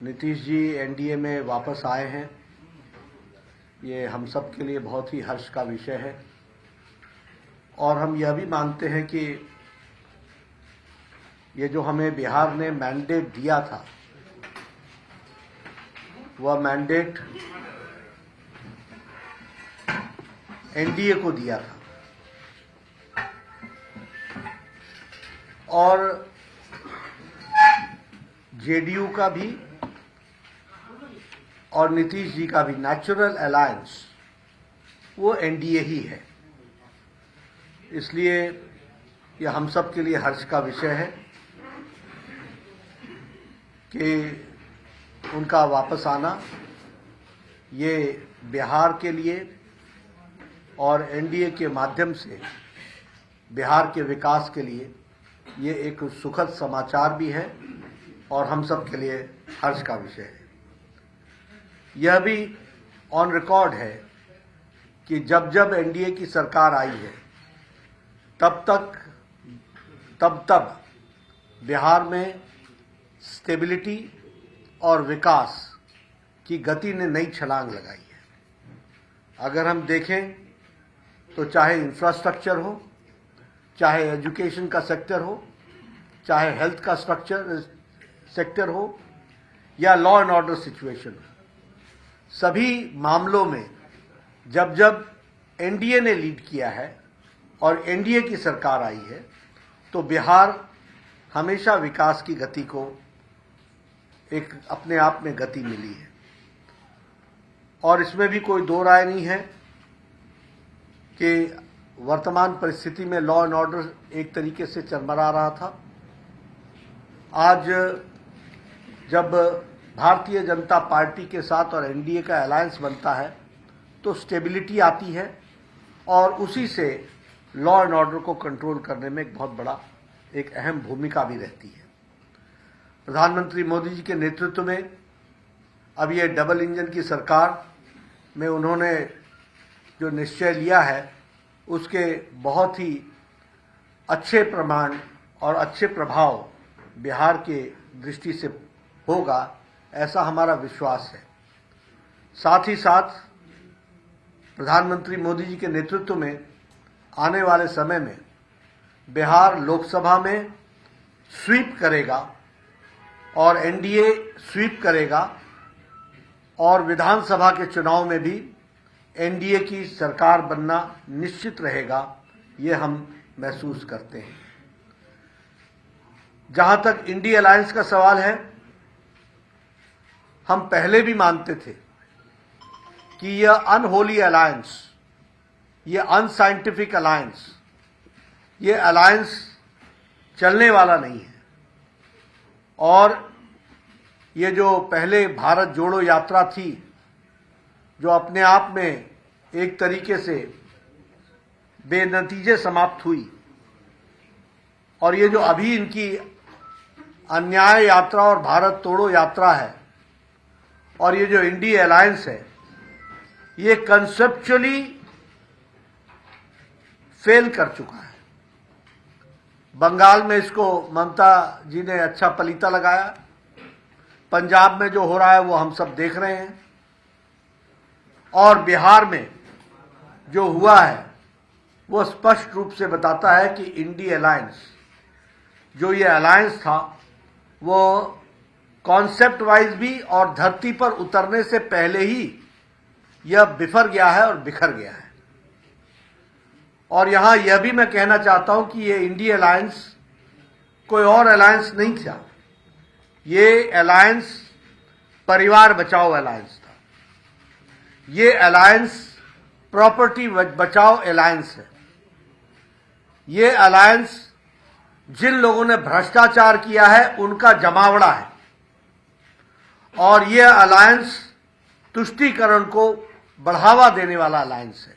Nitish ji NDA में वापस आए हैं, ये हम सब के लिए बहुत ही हर्ष का विषय है। और हम यह भी मानते हैं कि ये जो हमें बिहार ने मैंडेट दिया था, वह मैंडेट एनडीए को दिया था और जेडीयू का भी और नीतीश जी का भी नेचुरल अलायंस वो एनडीए ही है। इसलिए यह हम सब के लिए हर्ष का विषय है कि उनका वापस आना ये बिहार के लिए और एनडीए के माध्यम से बिहार के विकास के लिए ये एक सुखद समाचार भी है और हम सब के लिए हर्ष का विषय है। यह भी ऑन रिकॉर्ड है कि जब जब एनडीए की सरकार आई है तब बिहार में स्टेबिलिटी और विकास की गति ने नई छलांग लगाई है। अगर हम देखें तो चाहे इंफ्रास्ट्रक्चर हो, चाहे एजुकेशन का सेक्टर हो, चाहे हेल्थ का सेक्टर हो या लॉ एंड ऑर्डर सिचुएशन हो, सभी मामलों में जब जब एनडीए ने लीड किया है और एनडीए की सरकार आई है तो बिहार हमेशा विकास की गति को एक अपने आप में गति मिली है। और इसमें भी कोई दो राय नहीं है कि वर्तमान परिस्थिति में लॉ एंड ऑर्डर एक तरीके से चरमरा रहा था। आज जब भारतीय जनता पार्टी के साथ और एनडीए का अलायंस बनता है तो स्टेबिलिटी आती है और उसी से लॉ एंड ऑर्डर को कंट्रोल करने में एक बहुत बड़ा एक अहम भूमिका भी रहती है। प्रधानमंत्री मोदी जी के नेतृत्व में अब ये डबल इंजन की सरकार में उन्होंने जो निश्चय लिया है उसके बहुत ही अच्छे प्रमाण और अच्छे प्रभाव बिहार के दृष्टि से होगा, ऐसा हमारा विश्वास है। साथ ही साथ प्रधानमंत्री मोदी जी के नेतृत्व में आने वाले समय में बिहार लोकसभा में स्वीप करेगा और एनडीए स्वीप करेगा और विधानसभा के चुनाव में भी एनडीए की सरकार बनना निश्चित रहेगा, ये हम महसूस करते हैं। जहां तक इंडिया अलायंस का सवाल है, हम पहले भी मानते थे कि यह अनहोली अलायंस, यह अनसाइंटिफिक अलायंस, यह अलायंस चलने वाला नहीं है। और ये जो पहले भारत जोड़ो यात्रा थी, जो अपने आप में एक तरीके से बेनतीजे समाप्त हुई, और ये जो अभी इनकी अन्याय यात्रा और भारत तोड़ो यात्रा है, और ये जो इंडिया अलायंस है, ये कंसेप्चुअली फेल कर चुका है। बंगाल में इसको ममता जी ने अच्छा पलीता लगाया, पंजाब में जो हो रहा है वो हम सब देख रहे हैं, और बिहार में जो हुआ है वो स्पष्ट रूप से बताता है कि इंडिया अलायंस, जो ये अलायंस था, वो कॉन्सेप्ट वाइज भी और धरती पर उतरने से पहले ही यह बिफर गया है और बिखर गया है। और यहां यह भी मैं कहना चाहता हूं कि यह इंडिया अलायंस कोई और अलायंस नहीं था, ये अलायंस परिवार बचाओ अलायंस था। ये अलायंस प्रॉपर्टी बचाओ अलायंस है। ये अलायंस जिन लोगों ने भ्रष्टाचार किया है उनका जमावड़ा है, और यह अलायंस तुष्टीकरण को बढ़ावा देने वाला अलायंस है।